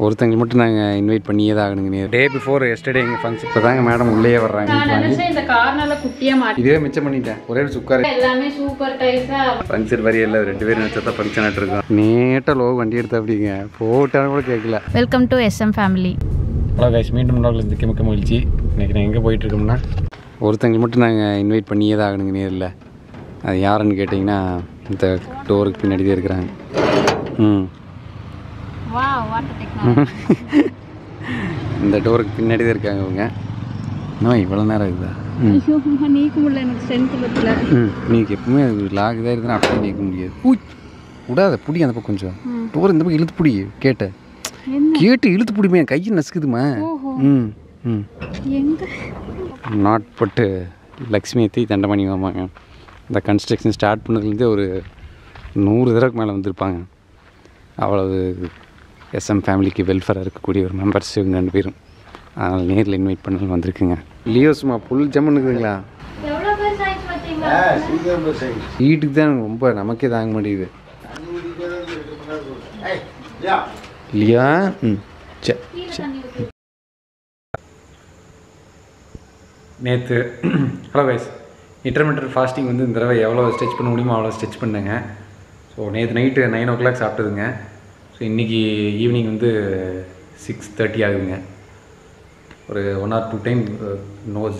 ஒருத்தங்க மட்டும் நாங்கள் இன்வைட் பண்ணியே தான் ஆகணுங்க. டே பிஃபோர் எஸ்டர்டே எங்கள் ஃபங்க்ஷன் இப்போ தாங்க மேடம் உள்ளே வர்றாங்க. இந்த கார்னர்ல குட்டியா மாட்டி இதே மிச்சம் பண்ணிட்டேன். ஒரே ஒரு சுக்கார் எல்லாமே சூப்பர் டைஸா ஃபங்க்ஷன் வரி இல்லை 2 பேரும் நினச்சா தான் ஃபங்க்ஷன் ஆகிட்டு இருக்கோம். நேட்டாக லோ வண்டி எடுத்தா அப்படிங்க போட்டாலும் கூட கேட்கல. Welcome to SM family. Hello guys, மீண்டும் நாள் மிக்க மகிழ்ச்சி. இன்றைக்கி நான் எங்கே போயிட்டுருக்கோம்னா ஒருத்தங்க மட்டும் நாங்கள் இன்வைட் பண்ணியே தான் ஆகணுங்க நேரில். அது யாருன்னு கேட்டிங்கன்னா இந்த டோருக்கு பின்னாடி தான் இருக்கிறாங்க. இந்த டோருக்கு பின்னாடி தான் இருக்காங்க அவங்க. இன்னும் இவ்வளோ நேரம் இருக்குதா? நீக்க முடியல எனக்கு ஸ்ட்ரென்த் நீக்கு எப்பவுமே லாக் தான் இருக்குதுன்னா அப்படியே நீக்க முடியாது. விடாத புடி அந்த பக்கம் கொஞ்சம் டோர் இந்த பக்கம் இழுத்து பிடி. கேட்டு இழுத்து பிடிமே, கையை நசுக்குதுமா. நாட்பட்டு லக்ஷ்மி எத்தி தண்டமணி வாமாங்க. இந்த கன்ஸ்ட்ரக்ஷன் ஸ்டார்ட் பண்ணதுலேருந்தே ஒரு 100 தடவைக்கு மேலே வந்திருப்பாங்க. அவ்வளவு SM ஃபேமிலிக்கு வெல்ஃபேராக இருக்கக்கூடிய ஒரு மெம்பர்ஸ் இவங்க 2 பேரும். அதனால் நேரில் இன்வைட் பண்ணி வந்திருக்குங்க. லியோஸ்மா ஃபுல் ஜம்முன்னுக்குதுங்களா? வீட்டுக்கு தான் ரொம்ப நமக்கே தாங்க மாட்டேங்குது இல்லையா? நேற்று ஹலோ கைஸ், இன்டர்மீடியட் ஃபாஸ்டிங் வந்து இந்த தடவை எவ்வளோ ஸ்ட்ரெச் பண்ண முடியுமோ அவ்வளோ ஸ்ட்ரெச் பண்ணேங்க. ஸோ நேற்று நைட்டு 9 o'clock சாப்பிட்டதுங்க. ஸோ இன்றைக்கி ஈவினிங் வந்து 6:30 ஆகுதுங்க. ஒரு 1 or 2 டைம்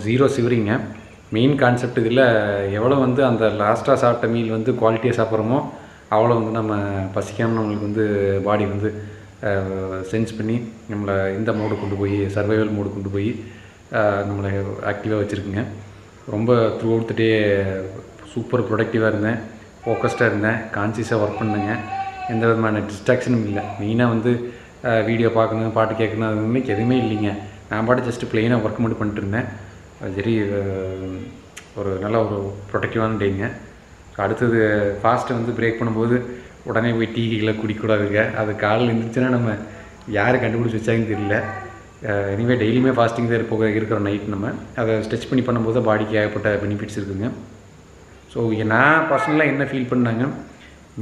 ஜீரோ சிவரிங்க. மெயின் கான்செப்ட் இதில் எவ்வளோ வந்து அந்த லாஸ்ட்டாக சாப்பிட்ட மீல் வந்து குவாலிட்டியாக சாப்பிட்றோமோ அவ்வளோ வந்து நம்ம பசிக்காமல் நம்மளுக்கு வந்து பாடி வந்து சென்ஸ் பண்ணி நம்மளை இந்த மோடு கொண்டு போய் சர்வைவல் மோடு கொண்டு போய் நம்மளை ஆக்டிவாக வச்சுருக்குங்க. ரொம்ப throughout the day super ப்ரொடக்டிவாக இருந்தேன், ஃபோக்கஸ்டாக இருந்தேன், கான்சியஸாக ஒர்க் பண்ணுங்க. எந்த விதமான டிஸ்ட்ராக்ஷனும் இல்லை. மெயினாக வந்து வீடியோ பார்க்கணும், பாட்டு கேட்கணும், அது மாதிரி எதுவுமே இல்லைங்க. நான் பாட்டு ஜஸ்ட்டு ப்ளெயினாக ஒர்க் மட்டும் பண்ணிட்டு இருந்தேன். சரி, ஒரு நல்ல ஒரு ப்ரொடக்டிவான டேங்க. அடுத்தது ஃபாஸ்ட்டை வந்து பிரேக் பண்ணும்போது உடனே போய் டீகளை குடிக்கூடாதுங்க. அது காலையில் இருந்துச்சுன்னா நம்ம யார் கண்டுபிடிச்சி வச்சாங்கன்னு தெரியல. எனிவே டெய்லியுமே ஃபாஸ்டிங் தான் இருக்கிற நைட் நம்ம அதை ஸ்ட்ரெச் பண்ணி பண்ணும்போது பாடிக்கு ஏகப்பட்ட பெனிஃபிட்ஸ் இருக்குதுங்க. ஸோ நான் பர்சனலாக என்ன ஃபீல் பண்ணாங்க,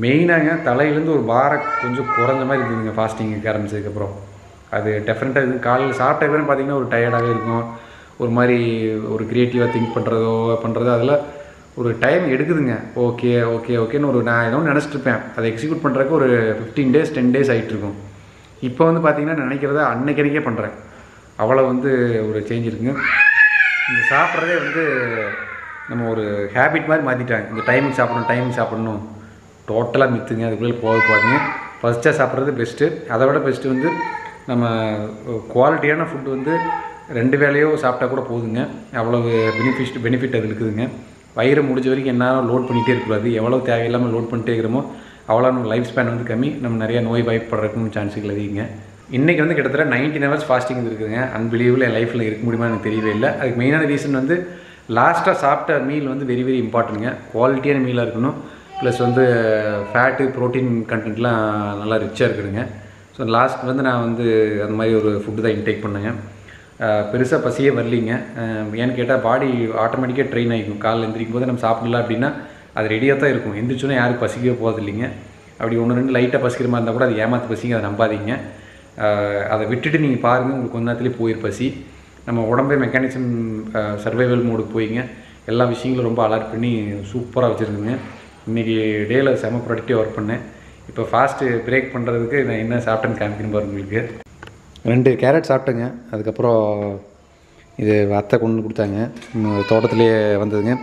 மெயினாக தலையிலேருந்து ஒரு பாரம் கொஞ்சம் குறைஞ்ச மாதிரி இருக்குதுங்க ஃபாஸ்டிங்கு ஆரம்பிச்சதுக்கப்புறம். அது டெஃபரெண்ட்டாக இருக்குது. காலையில் சாப்பிட்ட பேரும் பார்த்திங்கன்னா ஒரு டயர்டாகவே இருக்கும், ஒரு மாதிரி ஒரு க்ரியேட்டிவாக திங்க் பண்ணுறதோ அதெல்லாம் ஒரு டைம் எடுக்குதுங்க. ஓகேன்னு ஒரு நான் ஏதோ நினச்சிட்ருப்பேன், அதை எக்ஸிக்யூட் பண்ணுறதுக்கு ஒரு 15 days 10 days ஆகிட்டுருக்கும். இப்போ வந்து பார்த்திங்கன்னா நினைக்கிறத அன்னைக்கே பண்ணுறேன். அவ்வளோ வந்து ஒரு சேஞ்ச் இருக்குங்க. இந்த சாப்பிட்றதே வந்து நம்ம ஒரு ஹேபிட் மாதிரி மாற்றிட்டாங்க. இந்த டைமுக்கு சாப்பிடணும் டோட்டலாக மித்துங்க. அதுக்குள்ளே போகாதீங்க. ஃபஸ்ட்டாக சாப்பிட்றது பெஸ்ட்டு. அதை விட பெஸ்ட்டு வந்து நம்ம குவாலிட்டியான ஃபுட்டு வந்து 2 வேளையோ சாப்பிட்டா கூட போதுங்க. அவ்வளவு பெனிஃபிட் அது இருக்குதுங்க. வயிறு முடிஞ்ச வரைக்கும் என்ன லோட் பண்ணிகிட்டே இருக்கக்கூடாது. எவ்வளோ தேவையில்லாமல் லோட் பண்ணிட்டே இருக்கிறோமோ அவ்வளோ நம்ம லைஃப் ஸ்பேன் வந்து கம்மி, நம்ம நிறையா நோய் வாய்ப்படுறதுக்கும் சான்ஸுகள் அதிகங்க. இன்றைக்கி வந்து கிட்டத்தட்ட 19 hours ஃபாஸ்டிங் இருக்குதுங்க. அன்பிலீவபிள் என் லைஃப்பில் இருக்க முடியுமா எனக்கு தெரியவே இல்லை. அதுக்கு மெயினான ரீசன் வந்து லாஸ்ட்டாக சாப்பிட்ட மீல் வந்து வெரி வெரி இம்பார்ட்டன்ட்டுங்க. குவாலிட்டியான மீலாக இருக்கணும், ப்ளஸ் வந்து ஃபேட்டு ப்ரோட்டீன் கண்டென்ட்லாம் நல்லா ரிச்சாக இருக்குதுங்க. ஸோ லாஸ்ட் வந்து நான் வந்து அந்த மாதிரி ஒரு ஃபுட்டு தான் இன்டேக் பண்ணேங்க. பெருசாக பசியே வரலிங்க. ஏன்னு கேட்டால் பாடி ஆட்டோமேட்டிக்காக ட்ரெயின் ஆகிக்கும். காலையில் எந்திரிக்கும் போது நம்ம சாப்பிடலாம் அப்படின்னா அது ரெடியாக தான் இருக்கும். எந்திரிச்சோன்னா யாரும் பசிக்கவே போகிறது இல்லைங்க. அப்படி 1-2 லைட்டாக பசிக்கிற மாதிரி இருந்தால் கூட அது ஏமாற்று பசிங்க, அதை நம்பாதீங்க. அதை விட்டுட்டு நீங்கள் பாருங்கள், உங்களுக்கு கொஞ்ச நேரத்துலேயே போயிரு பசி. நம்ம உடம்பே மெக்கானிசம் சர்வைவல் மோடுக்கு போயிங்க. எல்லா விஷயங்களும் ரொம்ப அலர்ட் பண்ணி சூப்பராக வச்சுருக்குங்க. இன்றைக்கி டேயில் செம ப்ரொடக்டிவாக ஒர்க் பண்ணேன். இப்போ ஃபாஸ்ட்டு பிரேக் பண்ணுறதுக்கு நான் என்ன சாப்பிட்டேன்னு காமிக்கணும் பாருங்க. உங்களுக்கு 2 கேரட் சாப்பிட்டேங்க. அதுக்கப்புறம் இது அத்தை கொண்டு கொடுத்தாங்க, தோட்டத்திலே வந்ததுங்க.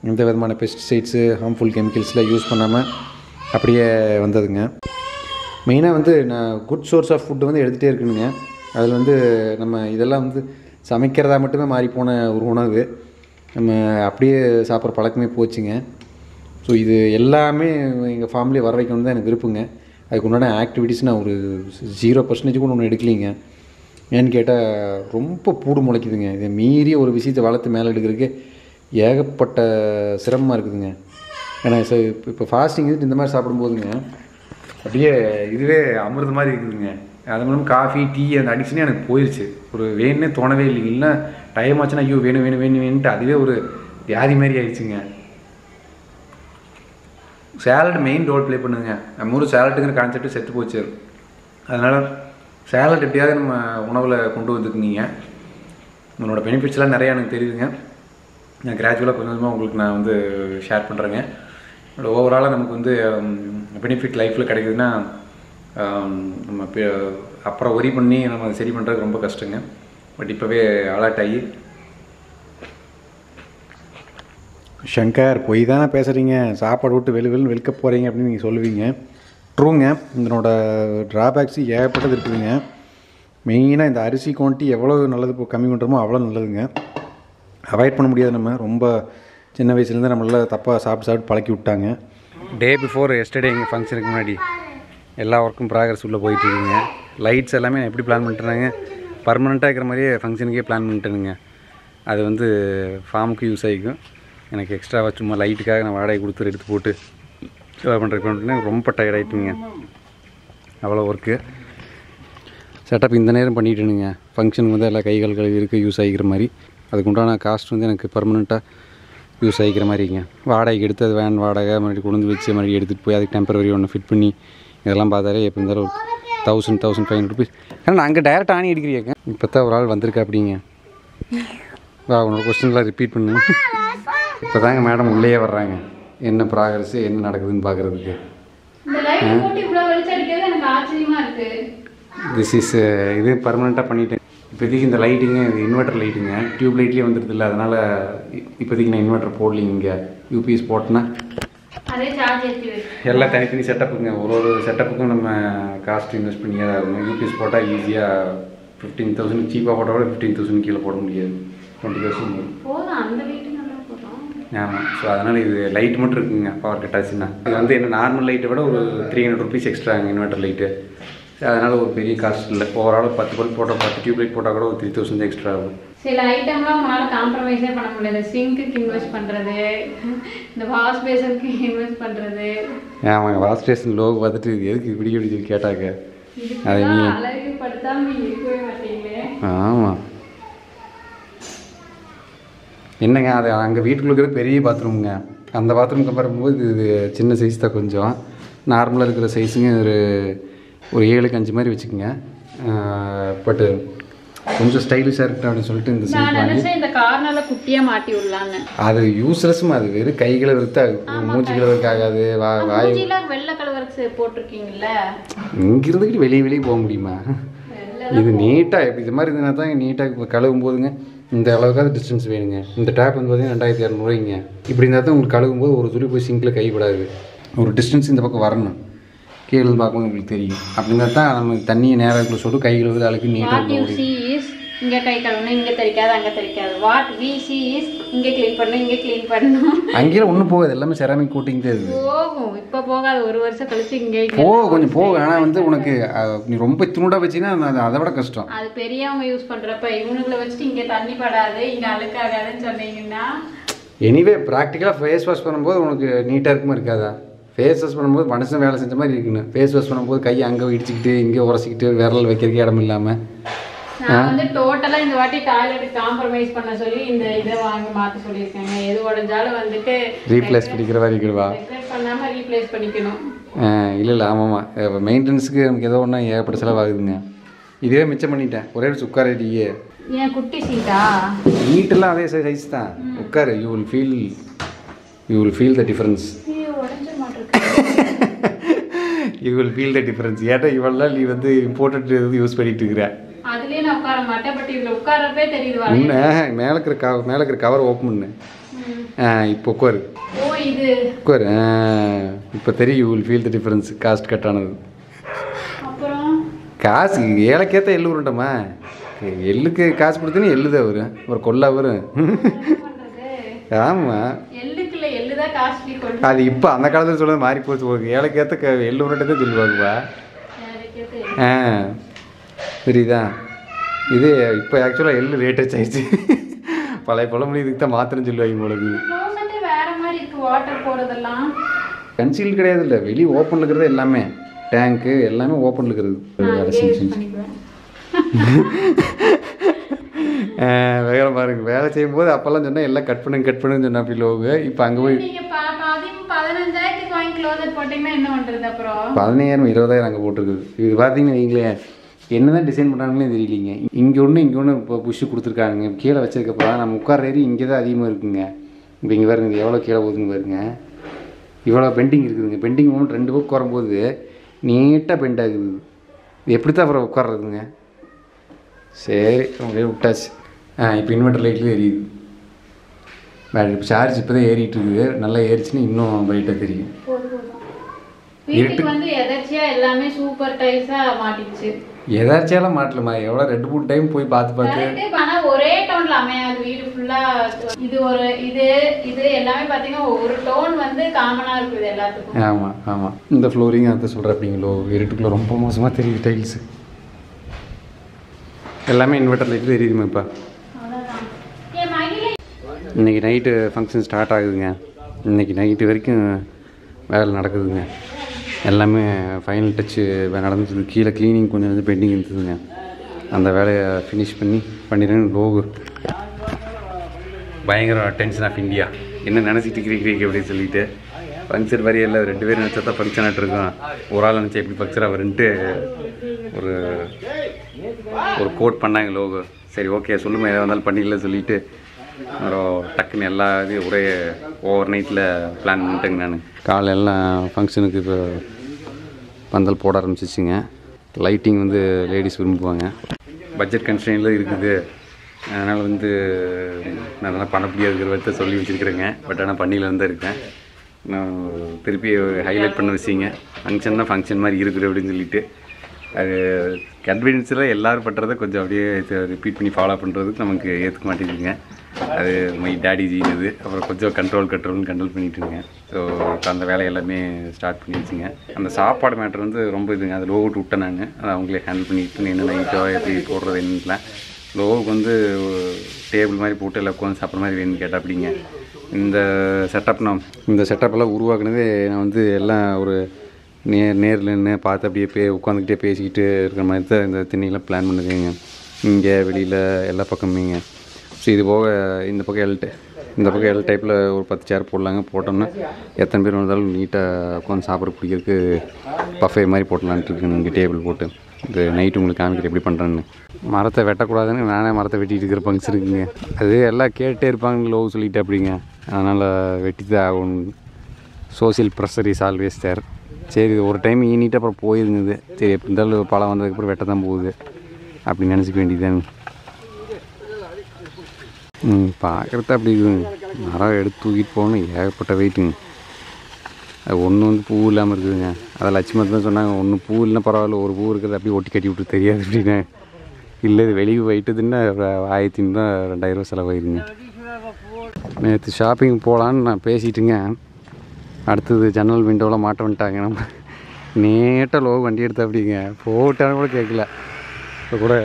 எந்த விதமான பெஸ்டிசைட்ஸு ஹார்ம்ஃபுல் கெமிக்கல்ஸ்லாம் யூஸ் பண்ணாமல் அப்படியே வந்ததுங்க. மெயினாக வந்து நான் குட் சோர்ஸ் ஆஃப் ஃபுட்டு வந்து எடுத்துகிட்டே இருக்கணுங்க. அதில் வந்து நம்ம இதெல்லாம் வந்து சமைக்கிறதா மட்டுமே மாறிப்போன ஒரு உணவு, நம்ம அப்படியே சாப்பிட்ற பழக்கமே போச்சுங்க. ஸோ இது எல்லாமே எங்கள் ஃபேமிலி வர வைக்கணும் தான் எனக்கு விருப்பங்க. அதுக்கு உண்டான ஆக்டிவிட்டீஸ் நான் ஒரு 0% கூட ஒன்று எடுக்கலிங்க. ஏன்னு கேட்டால் ரொம்ப பூடு முளைக்குதுங்க. இதை மீறி ஒரு விஷயத்தை வளர்த்து மேலே எடுக்கிறதுக்கு ஏகப்பட்ட சிரமமாக இருக்குதுங்க. ஏன்னா இப்போ ஃபாஸ்டிங் இந்த மாதிரி சாப்பிடும்போதுங்க அப்படியே இதுவே அமிர்த மாதிரி இருக்குதுங்க. அது மூலம் காஃபி டீ அந்த அடிக்ஷனே எனக்கு போயிடுச்சு. ஒரு வேணுன்னே தோணவே இல்லைங்க. இல்லைன்னா டைம் ஆச்சுன்னா ஐயோ வேணும்ன்ட்டு அதுவே ஒரு வியாதி மாதிரி ஆயிடுச்சுங்க. சேலட் மெயின் ரோல் ப்ளே பண்ணுங்க. நம்ம ஊர் சேலட்டுங்கிற கான்செப்ட்டு செத்து போச்சு. அதனால் சேலட் எப்படியாவது நம்ம உணவில் கொண்டு வந்துருக்கீங்க. உன்னோட பெனிஃபிட்ஸ்லாம் நிறையா எனக்கு தெரியுதுங்க. நான் கிராஜுவலாக கொஞ்சம் கொஞ்சமாக உங்களுக்கு நான் வந்து ஷேர் பண்ணுறேங்க. என்னோட ஓவராலாக நமக்கு வந்து பெனிஃபிட் லைஃப்பில் கிடைக்குதுன்னா நம்ம அப்புறம் ஒரி பண்ணி நம்ம சரி பண்ணுறது ரொம்ப கஷ்டங்க. பட் இப்போவே அலர்ட் ஆகி ஷங்கர் பொய் தானே பேசுகிறீங்க, சாப்பாடு விட்டு வெளுக்க போகிறீங்க அப்படின்னு நீங்கள் சொல்லுவீங்க. ட்ரூங்க. இதனோட ட்ராபேக்ஸு ஏகப்பட்டது இருக்குதுங்க. மெயினாக இந்த அரிசி குவான்டிட்டி எவ்வளோ நல்லது இப்போ கம்மி பண்ணுறோமோ அவ்வளோ நல்லதுங்க. அவாய்ட் பண்ண முடியாது. நம்ம ரொம்ப சின்ன வயசுலேருந்து நம்மளால் தப்பாக சாப்பிட்டு பழக்கி விட்டாங்க. டே பிஃபோர் எஸ்டர்டே எங்கள் ஃபங்க்ஷனுக்கு முன்னாடி எல்லா ஒர்க்கும் ப்ராக்ரஸ் உள்ளே போயிட்டுருக்குங்க. லைட்ஸ் எல்லாமே எப்படி பிளான் பண்ணிட்டுறாங்க, பர்மனெண்ட்டாக இருக்கிற மாதிரியே ஃபங்க்ஷனுக்கே பிளான் பண்ணிட்டேனுங்க. அது வந்து ஃபார்முக்கு யூஸ் ஆகிக்கும். எனக்கு எக்ஸ்ட்ராவாக சும்மா லைட்டுக்காக நான் வாடகை கொடுத்து எடுத்து போட்டு செலவு பண்ணுறதுக்கு ரொம்ப டயர்ட் ஆகிட்டுங்க. அவ்வளோ ஒர்க்கு செட்டப் இந்த நேரம் பண்ணிட்டேனுங்க. ஃபங்க்ஷனுக்கு வந்து எல்லா கைகள் கழுவி இருக்க யூஸ் ஆகிக்கிற மாதிரி. அதுக்கு உண்டான காஸ்ட் வந்து எனக்கு பர்மனெண்ட்டாக யூஸ் ஆகிக்கிற மாதிரிங்க. வாடகைக்கு எடுத்து அது வேன் வாடகை மறுபடியும் கொண்டு வச்சு மறுபடியும் எடுத்துகிட்டு போய் அதுக்கு டெம்பரவரி ஒன்று ஃபிட் பண்ணி இதெல்லாம் பார்த்தாலே எப்போ இருந்தாலும் 1000-1500 ருபீஸ். ஆனால் நான் அங்கே டைரெக்டாக ஆணி அடிக்கிறீங்க. இப்போ தான் ஒரு ஆள் வந்திருக்கா அப்படிங்க. உன்னோட கொஸ்டின்லாம் ரிப்பீட் பண்ணு. இப்போ தாங்க மேடம் உள்ளேயே வர்றாங்க. என்ன ப்ராக்ரஸ் என்ன நடக்குதுன்னு பார்க்குறதுக்கு. திஸ் இஸ் இது பர்மனெண்ட்டாக பண்ணிட்டேன். இப்போதைக்கு இந்த லைட்டிங்க இது இன்வெர்ட்டர் லைட்டுங்க. டியூப் லைட்லேயே வந்துடுது இல்லை. அதனால் இப்போதைக்கு நான் இன்வெர்ட்டர் போடலிங்க. இங்கே யூபிஎஸ் போட்டேன்னா எல்லாம் தனித்தனி செட்டப்புங்க. ஒரு செட்டப்புக்கும் நம்ம காஸ்ட் இன்வெஸ்ட் பண்ணியே தான் இருக்கும். யூபிஎஸ் போட்டால் ஈஸியாக 15,000 சீப்பாக போட்டால் கூட 15,000 கீழே போட முடியாது. 20,000 ஆமாம். ஸோ அதனால் இது லைட் மட்டும் இருக்குங்க. பவர் கட் ஆச்சுன்னா இது வந்து என்ன நார்மல் லைட்டை விட ஒரு 300 ருபீஸ் எக்ஸ்ட்ராங்க இன்வெர்ட்டர் லைட்டு. அதனால் ஒரு பெரிய காஸ்ட் இல்லை. ஓவரால் 10 பல்ப் போட்டால் 10 டியூப் லைட் போட்டால் கூட ஒரு 3,000 எக்ஸ்ட்ரா ஆகும். சில ஐட்டம்லாம் உங்களால் காம்ப்ரமைஸே பண்ண முடியாது. சிங்க்குக்கு இன்வெஸ்ட் பண்ணுறது, இந்த வாஷ் பேசனுக்கு இன்வெஸ்ட் பண்ணுறது. ஆமாங்க. வாஷ் ஸ்டேஷன் லோகு பார்த்துட்டு எதுக்கு இப்படி சொல்லி கேட்டாங்க. அதை நீ அழகுபடுத்தாமல் இருக்கவே மாட்டீங்களே. ஆமாம். என்னங்க அது அங்கே வீட்டுக்குள்ள இருக்கிறது பெரிய பாத்ரூமுங்க. அந்த பாத்ரூம் கம்பேர் பண்ணும்போது இது சின்ன சைஸ் தான். கொஞ்சம் நார்மலாக இருக்கிற சைஸுங்க ஒரு 7க்கு 5 மாதிரி வச்சுக்கோங்க. பட்டு கொஞ்சம் ஸ்டைலிஷாக இருக்கட்டும் அப்படின்னு சொல்லிட்டு இந்த சிங்க் வாங்கி இந்த கார்னரில் குட்டியாக மாட்டி விடலான்னு. அது யூஸ்லெஸ்ஸும். அது வெறும் கைகளை விருத்தா மூஞ்சி கழுவருக்கு ஆகாது. வாய் வெள்ளை கலவருக்கு போட்டிருக்கீங்கல்ல. இங்கே இருந்துக்கிட்டு வெளியே போக முடியுமா? இது நீட்டாக எப்படி இது மாதிரி இருந்ததுனா தான் நீட்டாக கழுவும் போதுங்க. இந்த அளவுக்காவது டிஸ்டன்ஸ் வேணுங்க. இந்த டேப் வந்து பார்த்தீங்கன்னா 2200 இப்படி இருந்தால் தான் உங்களுக்கு கழுவும் போது ஒரு துளி போய் சிங்கில் கைவிடாது. ஒரு டிஸ்டன்ஸ் இந்த பக்கம் வரணும். கீழே பார்க்கும்போது உங்களுக்கு தெரியும். அப்படின்னா தான் நம்ம தண்ணியை நேரத்தில் சொல்லிட்டு கை கழுவுது அழுக்கு நீட்டாக. இங்கே கை கழுவணும், இங்கே தெரிக்காது, அங்கே தெரிக்காது. வாட் வி சி இஸ் இங்கே க்ளீன் பண்ணணும், இங்கே க்ளீன் பண்ணணும். அங்கேயும் ஒன்றும் போகாது. எல்லாமே செராமிக் கோட்டிங் தான் இருக்குது. போகும். இப்போ போகாது. ஒரு வருஷம் கழிச்சு இங்கே கொஞ்சம் போகும். ஆனால் வந்து உனக்கு நீ ரொம்ப துணுடாக வச்சிங்கன்னா அதை விட கஷ்டம். அது பெரியவங்க யூஸ் பண்ணுறப்ப இவனுங்களை வச்சுட்டு இங்கே தண்ணி படாது, இங்கே அழுக்காகாதுன்னு சொன்னீங்கன்னா. எனிவே ப்ராக்டிக்கலாக ஃபேஸ் வாஷ் பண்ணும்போது உனக்கு நீட்டாக இருக்குமா இருக்காதா? ஃபேஸ் வாஷ் பண்ணும்போது மனுஷன் வேலை செஞ்ச மாதிரி இருக்குன்னு. ஃபேஸ் வாஷ் பண்ணும்போது கையை அங்கே இடிச்சிக்கிட்டு இங்கே உரசிக்கிட்டு விரல் வைக்கிறதுக்கு இடம் இல்லாமல். நான் வந்து டோட்டலாக இந்த வாட்டி டாய்லெட் காம்ப்ரமைஸ் பண்ண சொல்லி இந்த இதை வாங்கி மாற்ற சொல்லியிருக்காங்க. எது உடஞ்சாலும் வந்துட்டு ரீப்ளேஸ் பண்ணிக்கிற மாதிரி இருக்குவா. ரெக்ரெட் பண்ணாமல் ரீப்ளேஸ் பண்ணிக்கணும். இல்லை ஆமாம்மா. மெயின்டெனன்ஸுக்கு நமக்கு ஏதோ ஒன்றா ஏகப்பட்ட செலவாகுதுங்க. இதுவே மிச்சம் பண்ணிட்டேன். ஒரே உட்கார அடியே. ஏன் குட்டி சீட்டா? நீட்டெல்லாம் அதே சைஸ் தான். உட்காரு. You will feel the difference. You will feel the difference. ஏட்டா இவெல்லாம் நீ வந்து இம்போர்ட்டட் யூஸ் பண்ணிட்டு இருக்கிற. அதுலயே நான் உட்கார மாட்டேன். பட் இதில் உட்காரப்பே தெரியுது. மேலே இருக்கிற கவர் ஓப்பன் பண்ணு. இப்போ உட்காரு. இது உட்காரு. இப்போ தெரியும். You will feel the difference. Cost cut ஆனது. அப்புறம் காசு ஏழைக்கேற்ற எள்ளு உருண்டமா. எள்ளுக்கு காசு கொடுத்தேன்னு எள்ளுதான் வரும். ஒரு கொள்ளா வரும். ஆமாம். அது இப்போ அந்த காலத்தில் சொல்ல மாறி போச்சு. ஏழைக்கேற்ற எள்ளு உருண்டை தான் சொல்லுவாங்கப்பா. புரியுதா? இது இப்போ ஆக்சுவலாக எள்ளு ரேட் ஆயிடுச்சு. பழைய பழமொழி இதுக்கு தான் மாத்திரம் சொல்லுவாங்க உங்களுக்கு. கன்சீல் கிடையாது. இல்லை வெளியே ஓப்பனில் இருக்கிறது எல்லாமே. டேங்க்கு எல்லாமே ஓப்பனில் இருக்கிறது. வேலை பாருங்க. வேலை செய்யும் போது அப்போல்லாம் சொன்னால் எல்லாம் கட் பண்ணுன்னு சொன்னா அப்படி லோகு. இப்போ அங்கே போய் 15,000 20,000 அங்கே போட்டிருக்குது. இது பார்த்தீங்கன்னு வைங்களேன். என்ன தான் டிசைன் பண்ணுறாங்களே தெரியலிங்க. இங்கே ஒன்று இப்போ புஷ்ஷு கொடுத்துருக்காங்க. கீழே வச்சதுக்கப்புறம் நம்ம உட்கார ஏறி இங்கே தான் அதிகமாக இருக்குங்க. இப்போ இங்கே பாருங்க எவ்வளோ கீழே போகுதுன்னு பாருங்க. இவ்வளோ பெண்டிங் இருக்குதுங்க. பெண்டிங் மூமெண்ட் 2 பக்கம் வரும்போது நீட்டாக பெண்ட் ஆகுது. இது எப்படி தான் அப்புறம் உட்கார்றதுங்க. சரி அப்படியே விட்டாச்சு. இப்போ இன்வெர்டர் லைட்லேயும் எரியுது. பேட்டரி சார்ஜ் இப்போ தான் ஏறிட்டு இருக்குது. நல்லா ஏறிச்சுன்னா இன்னும் பிரைட்டாக தெரியும். வீட்டுக்கு வந்து எதர்ச்சியா எல்லாமே சூப்பர் டைல்ஸா மாட்டிடுச்சு. எதாச்சியாலாம் மாட்டலமா, எவ்வளோ 2-3 டைம் போய் பார்த்து ஆனா ஒரே டோன்ல அமையாது வீடு ஃபுல்லா. இது ஒரு இது எல்லாமே பாத்தீங்கன்னா ஒரு டோன் வந்து காமனா இருக்குது எல்லாத்துக்கும். ஆமாம் ஆமாம். இந்த ஃப்ளோரிங் அதை சொல்கிற அப்படிங்களோ இருட்டுக்குள்ள ரொம்ப மோசமாக தெரியுது டைல்ஸு. எல்லாமே இன்வெர்டர் லைட்டில் எரியுதுமா. இப்போ இன்றைக்கி நைட்டு ஃபங்க்ஷன் ஸ்டார்ட் ஆகுதுங்க. இன்றைக்கி நைட்டு வரைக்கும் வேலை நடக்குதுங்க. எல்லாமே ஃபைனல் டச்சு நடந்துச்சு. கீழே க்ளீனிங் கொஞ்சம் வந்து பெண்டிங் இருந்ததுங்க. அந்த வேலையை ஃபினிஷ் பண்ணிடுறேன். லோகு பயங்கர டென்ஷன் ஆஃப் இந்தியா. என்ன நினச்சிட்டு இருக்கிறீங்க அப்படின்னு சொல்லிட்டு ஃபங்க்ஷன் மாதிரி எல்லாம் 2 பேர் நினச்சா தான் ஃபங்க்ஷன் ஆகிட்ருக்கோம். ஒரு ஆள் நினச்சா எப்படி ஃபங்க்ஷன் அவருன்ட்டு ஒரு கோட் பண்ணாங்க லோகு. சரி ஓகே சொல்லுமா எதாவது வந்தாலும் பண்ணிடல சொல்லிவிட்டு அப்புறம் டக்குன்னு எல்லா இதையும் ஒரே ஓவர் நைட்டில் பிளான் பண்ணிட்டேங்க. நான் காலையெல்லாம் ஃபங்க்ஷனுக்கு இப்போ பந்தல் போட ஆரம்பிச்சிச்சுங்க. லைட்டிங் வந்து லேடிஸ் விரும்புவாங்க. பட்ஜெட் கன்ஸ்ட்ரெயினில் இருக்குது. அதனால் வந்து நான் அதெல்லாம் பண்ண முடியாதுங்கிறத சொல்லி வச்சுருக்கிறேங்க. பட் ஆனால் பண்ணியில் தான் இருக்கேன். நான் திருப்பி ஹைலைட் பண்ண வச்சிங்க. ஃபங்க்ஷன்னா ஃபங்க்ஷன் மாதிரி இருக்குது அப்படின்னு சொல்லிட்டு அது கன்வீனியன்ஸில் எல்லோரும் பண்ணுறதை கொஞ்சம் அப்படியே ரிப்பீட் பண்ணி ஃபாலோ பண்ணுறதுக்கு நமக்கு ஏற்றுக்க மாட்டேங்குதுங்க. அது மை டேடி ஜீனது. அப்புறம் கொஞ்சம் கண்ட்ரோல் பண்ணிட்டுருங்க. ஸோ இப்போ அந்த வேலை எல்லாமே ஸ்டார்ட் பண்ணி வச்சுங்க. அந்த சாப்பாடு மேட்ரு வந்து ரொம்ப இதுங்க. அது லோவுட்டு விட்டேன் நான். அதை அவங்களே ஹேண்டில் பண்ணிவிட்டு என்ன நைட்டோ எப்படி போடுறது என்னலாம். லோவுக்கு வந்து டேபிள் மாதிரி போட்டு எல்லாம் உட்காந்து சாப்பிட்ற மாதிரி வேணும்னு கேட்டால் அப்படிங்க. இந்த செட்டப்பெல்லாம் உருவாக்குனதே நான் வந்து எல்லாம் ஒரு நேரில் நின்று பார்த்து அப்படியே உட்காந்துக்கிட்டே பேசிக்கிட்டு இருக்கிற மாதிரி தான் இந்த திண்ணையெல்லாம் பிளான் பண்ணுதுங்க. இங்கே வெளியில் எல்லா பக்கமுங்க. ஸோ இது போக இந்த பக்கம் எல் டைப்பில் ஒரு 10 சேர் போடலாங்க. போட்டோம்னா எத்தனை பேர் வந்தாலும் நீட்டாக உட்காந்து சாப்பிட பிடிக்கிறதுக்கு பஃபே மாதிரி போட்டலான்ட்டு இருக்குங்க. இங்கே டேபிள் போட்டு இது நைட்டு உங்களுக்கு காமிக்கிற எப்படி பண்ணுறேன்னு. மரத்தை வெட்டக்கூடாதுன்னு நானே மரத்தை வெட்டிகிட்டு இருக்கிற ஃபங்க்ஷன் இருக்குங்க. அது எல்லாம் கேட்டே இருப்பாங்க லோவு சொல்லிட்டு அப்படிங்க. அதனால் வெட்டி தான் ஆகணும். Social pressure is always there. சரி ஒரு டைம் ஈனிட்டு அப்புறம் போயிருந்தது. சரி எப்படி இருந்தாலும் பழம் வந்ததுக்கப்புறம் வெட்ட தான் போகுது அப்படின்னு நினச்சிக்க வேண்டியதுதாங்க. பார்க்குறது அப்படி இருக்குதுங்க. மரம் எடுத்து தூக்கிட்டு போகணும். ஏகப்பட்ட வெயிட்டுங்க. அது ஒன்று வந்து பூ இல்லாமல் இருக்குதுங்க. அதை லட்சுமி தான் சொன்னாங்க. ஒன்று பூ இல்லைன்னா பரவாயில்ல, ஒரு பூ இருக்கிறது அப்படியே ஒட்டி கட்டி விட்டு தெரியாது அப்படின்னு. இல்லை இது வெளியே போயிட்டுதுன்னா 1500 தான் 2000 செலவாயிருங்க. நேற்று ஷாப்பிங் போகலான்னு நான் பேசிட்டுங்க. அடுத்தது ஜன்னல் விண்டோவில் மாட்ட வந்துட்டாங்க. நம்ம நேட்டாக லோ வண்டி எடுத்த அப்படிங்க போட்டாலும் கூட கேட்கல. இப்போ கூட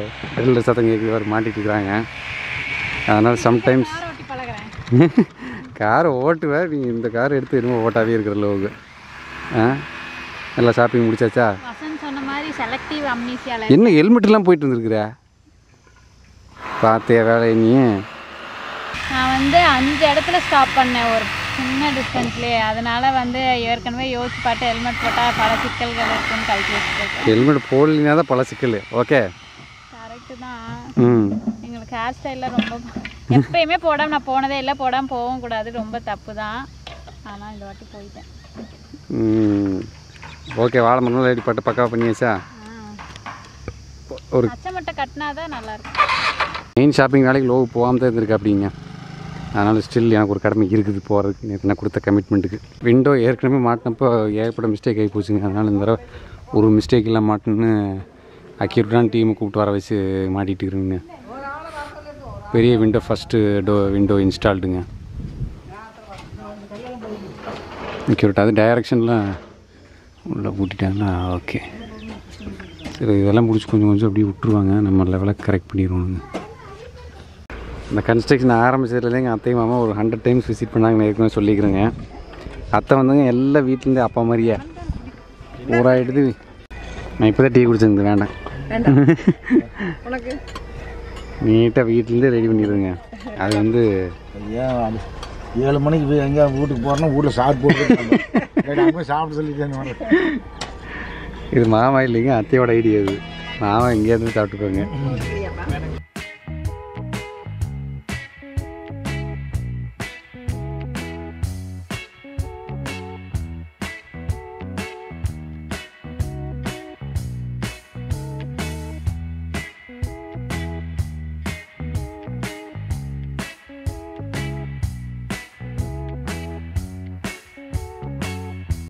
ரெண்டு சத்தம் கேட்கல வர மாட்டிகிட்டு இருக்கிறாங்க. அதனால் சம்டைம்ஸ் காரை ஓட்டுவேன். நீங்கள் இந்த காரை எடுத்து இன்னும் ஓட்டாவே இருக்கிற லோவுக்கு. எல்லாம் ஷாப்பிங் முடிச்சாச்சா? என்ன ஹெல்மெட்லாம் போயிட்டு இருந்துருக்குற பார்த்தியா வேலை? நீ நான் வந்து 5 இடத்துல ஸ்டாப் பண்ணேன் ஒரு சின்ன டிஸ்டன்ஸ்லேயே. அதனால் வந்து ஏற்கனவே யோசிச்சு பார்த்து ஹெல்மெட் போட்டால் பல சிக்கல்கள் இருக்குன்னு கழிச்சு வச்சுருக்கேன். ஹெல்மெட் போடலினா தான் பல சிக்கல். ஓகே கரெக்டு தான். எங்களுக்கு ஹேர் ஸ்டைலில் ரொம்ப எப்பயுமே போடாமல் நான் போனதே இல்லை. போடாமல் போகவும் கூடாது, ரொம்ப தப்பு தான். ஆனால் இந்த வாட்டி போயிட்டேன். ஓகே வாழை மரம் ரெடி பட்டு பக்காவாக பண்ணியாச்சா? ஒரு பச்சை மட்டை கட்டினா தான் நல்லாயிருக்கும். மெயின் ஷாப்பிங் வேலைக்கு லோவு போகாமல் தான் இருந்திருக்கு அப்படிங்க. அதனால் ஸ்டில் எனக்கு ஒரு கடமை இருக்குது போகிறதுக்கு. நேற்று நான் கொடுத்த கமிட்மெண்ட்டுக்கு. விண்டோ ஏற்கனவே மாட்டினப்போ ஏகப்பட்ட மிஸ்டேக் ஆகி போச்சுங்க. அதனால் இந்த தடவை ஒரு மிஸ்டேக் எல்லாம் மாட்டின்னு அக்யூரேட்டான டீமை கூப்பிட்டு வர வச்சு மாட்டிகிட்டு இருக்கிறேங்க. பெரிய விண்டோ ஃபஸ்ட்டு விண்டோ இன்ஸ்டால்டுங்க. அக்யூரேட் அது டைரக்ஷன்லாம் உள்ளே கூட்டிட்டாங்களா? ஓகே சரி இதெல்லாம் முடிச்சு கொஞ்சம் அப்படியே விட்டுருவாங்க. நம்ம லெவலாக கரெக்ட் பண்ணிடுவோங்க. இந்த கன்ஸ்ட்ரக்ஷன் ஆரம்பிச்சதுலேருந்து எங்கள் அத்தையும் மாமா ஒரு 100 டைம்ஸ் விசிட் பண்ணாங்கன்னு ஏற்கனவே சொல்லிக்கிறேங்க. அத்தை வந்துங்க எல்லா வீட்டிலேருந்து அப்பா மாதிரியே ஊராகிடுது. நான் இப்போ தான் டீ குடிச்சிருந்தேன். வேண்டாம் நீட்டாக வீட்டிலேருந்தே ரெடி பண்ணிடுங்க. அது வந்து 7 மணிக்கு போய் எங்கேயா வீட்டுக்கு போகிறோன்னா வீட்டில் சாப்பிட்டு சொல்லிட்டேன். இது மாமா இல்லைங்க, அத்தையோட ஐடியா. இது மாமா இங்கேருந்து சாப்பிட்டுக்கோங்க.